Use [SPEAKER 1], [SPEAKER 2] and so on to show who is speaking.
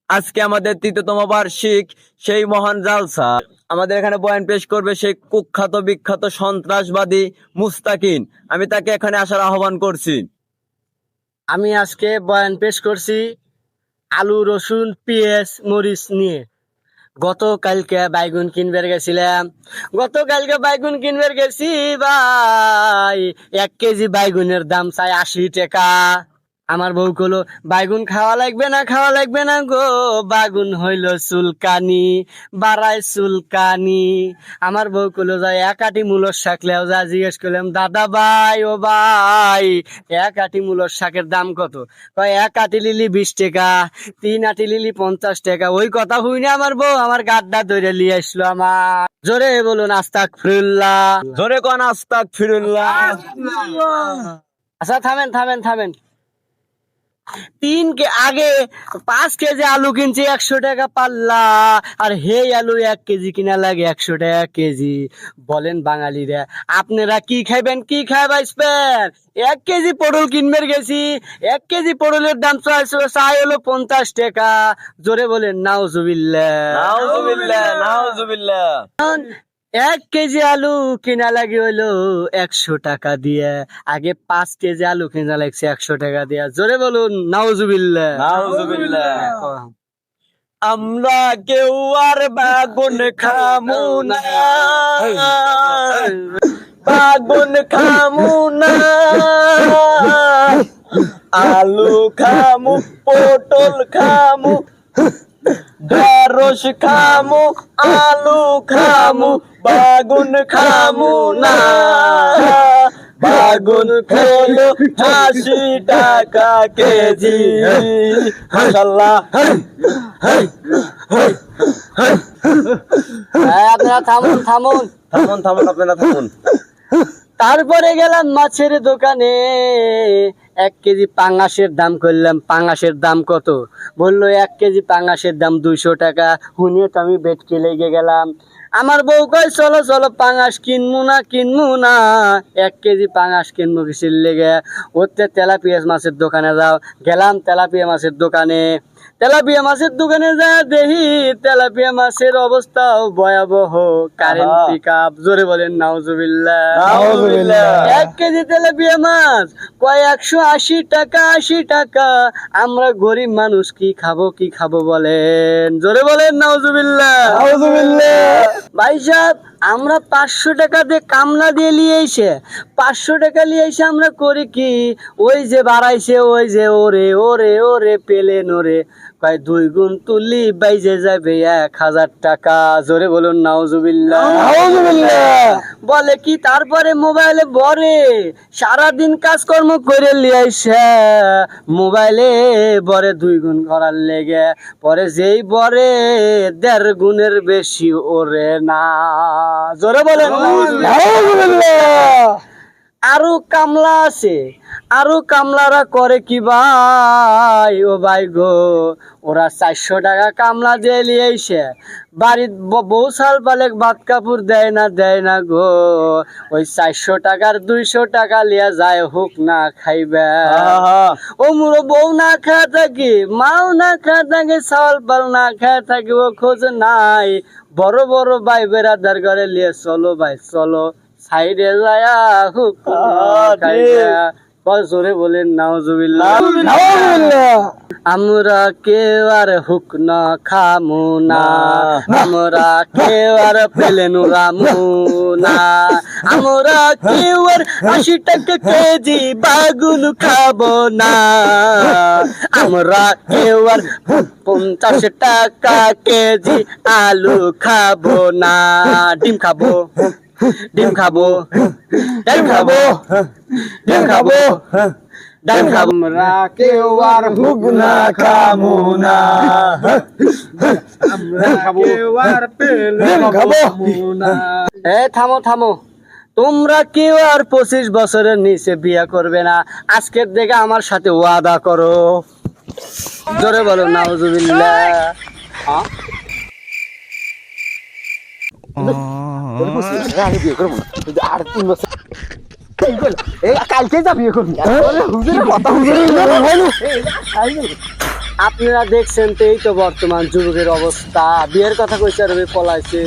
[SPEAKER 1] আজকে আমাদের ৩য়তম বার্ষিক সেই মহান জালসা। আমাদের এখানে বয়ান পেশ করবে সেই কুখ্যাত বিখ্যাত সন্ত্রাসবাদী মুস্তাকিন। আমি তাকে এখানে আসার আহ্বান করছি।
[SPEAKER 2] আমি আজকে বয়ান পেশ করছি আলু, রসুন, পেঁয়াজ, মরিচ নিয়ে। গতকালকে বাইগুন কিনবার গেছিলাম। ভাই 1 কেজি বাইগুনের দাম চাই 80 টাকা। আমার বউ কলো বাইগুন খাওয়া লাগবে না গো, বাগুন হইল চুলকানি, বাড়াই চুলকানি। আমার বউ কলো যায় 1 আটি মূলর শাক লেও। যা জিজ্ঞেস করলাম দাদা ভাই ও ভাই 1 আটি মূলর শাকের দাম কত? কয় 1 আটি লিলি 20 টাকা, 3 আটি লিলি 50 টাকা। ওই কথা হইনি আমার বউ আমার গাড্ডা ধরে লিয়ে আসলো। আমার জোরে বলুন আস্তাগফিরুল্লাহ।
[SPEAKER 1] জোরে কোন আস্তাগফিরুল্লাহ।
[SPEAKER 2] আচ্ছা থামেন। 5 কেজি আলু কিনছি 100 টাকা পাল্লা, আর হেই আলু 1 কেজি কিনা লাগে 100 টাকা কেজি। বলেন বাঙালিরা আপনারা কি খাইবেন, কি খাইবাইছেন? 1 কেজি পটল কিনবার গেছি, 1 কেজি পটলের দাম চাই হলো 50 টাকা। জোরে বলেন নাউজুবিল্লাহ।
[SPEAKER 1] নাউজুবিল্লাহ।
[SPEAKER 2] 1 কেজি আলু কিনা লাগে হইলো 100 টাকা দিয়ে। আগে 5 কেজি আলু কিনা লাগছে 100 টাকা দিয়ে। জোরে বলুন নাউজুবিল্লাহ।
[SPEAKER 1] আমরা কেউ আর বাগুন খামু না, আলু খামু, পটল খামু, ঢেঁড়স খামু, আলু খামু, বাগুন খামু না। বাগুন হলো 80 টাকা কেজি। মাশাআল্লাহ।
[SPEAKER 2] আপনারা থামুন।
[SPEAKER 1] আপনারা থামুন।
[SPEAKER 2] তারপরে গেলাম মাছের দোকানে। 1 কেজি পাঙ্গাসের দাম করলাম। পাঙ্গাসের দাম কত? বললো 1 কেজি পাঙ্গাসের দাম 200 টাকা। শুনিয়ে তো আমি বেটকে লেগে গেলাম। আমার বউ কয় চলো পাঙ্গাস কিনবো না। 1 কেজি পাঙ্গাস কিনবো কিসের লেগে? ওতে তেলাপিয়া মাছের দোকানে যাও। গেলাম তেলাপিয়া মাছের দোকানে যা দেখি তেলাপিয়া মাছের অবস্থাও ভয়াবহ। Current pickup. জোরে বলেন নাউজুবিল্লাহ। 1 কেজি তেলাপিয়া মাছ কয় 180 টাকা। আমরা গরিব মানুষ কি খাবো বলেন? জোরে বলেন নাউজুবিল্লাহ। ভাই সাহেব আমরা 500 টাকা দিয়ে কামলা দিয়ে লিয়ে এসে 500 টাকা লিয়ে এসে আমরা করি কি? ওই যে বাড়াইছে, ওই যে ওরে পেলেন ওরে, কয় 2 গুণ তুলি বাইজে যাবে 1000 টাকা। জোরে বলুন নাউজুবিল্লাহ। বলে কি? তারপরে মোবাইলে বরে সারাদিন কাজকর্ম করে লিয়ে আইসে মোবাইলে বরে 2 গুণ করার লেগে, পরে যেই বরে 1.5 গুণের বেশি ওরে না। জোরে বলেন আরো কামলা আছে, আরো কামলারা করে কি ভাই ও ভাই গো? ওরা 400 টাকা কামলা দিয়ে লিয়েছে, বাড়ির বউ সাল পালে ভাত কাপড় দেয় না গো। ওই 400 টাকার 200 টাকা লিয়া যায় হোক না খাইবে। ও মুরো বউ না খায় থাকি, মাও না খায় থাকে, চাল পাল না খায় থাকি, ও খোঁজ নাই। বড় ভাই বেড়াদার ঘরে লিয়ে চলো ভাই চলো, সাইডে যায় হুক জোরে বলেন নাউজুবিল্লাহ। আমরা কেউ আর হুক না খামু না, আমরা কেউ আর পেলেনু রামু না, আমরা কেউ আর 80 টাকা কেজি বাগুন খাবো না, আমরা কেউ আর 50 টাকা কেজি আলু খাবো না। ডিম খাবো। আমরা কেউ আর হুক না খামু না, আমরা কেউ আর পেলেন খাবো না। থামো। তোমরা কেউ আর 25 বছরের নিচে বিয়ে করবে না। আজকের থেকে আমার সাথে ওয়াদা করো। জোরে বলো নাউজুবিল্লাহ।
[SPEAKER 3] আমি বিয়ে করবো না, আর 3 বছর কালকে যা বিয়ে করবি।
[SPEAKER 2] আপনারা দেখছেন তো এই তো বর্তমান যুগের অবস্থা, বিয়ের কথা কইছে আর ওই পলাইছে।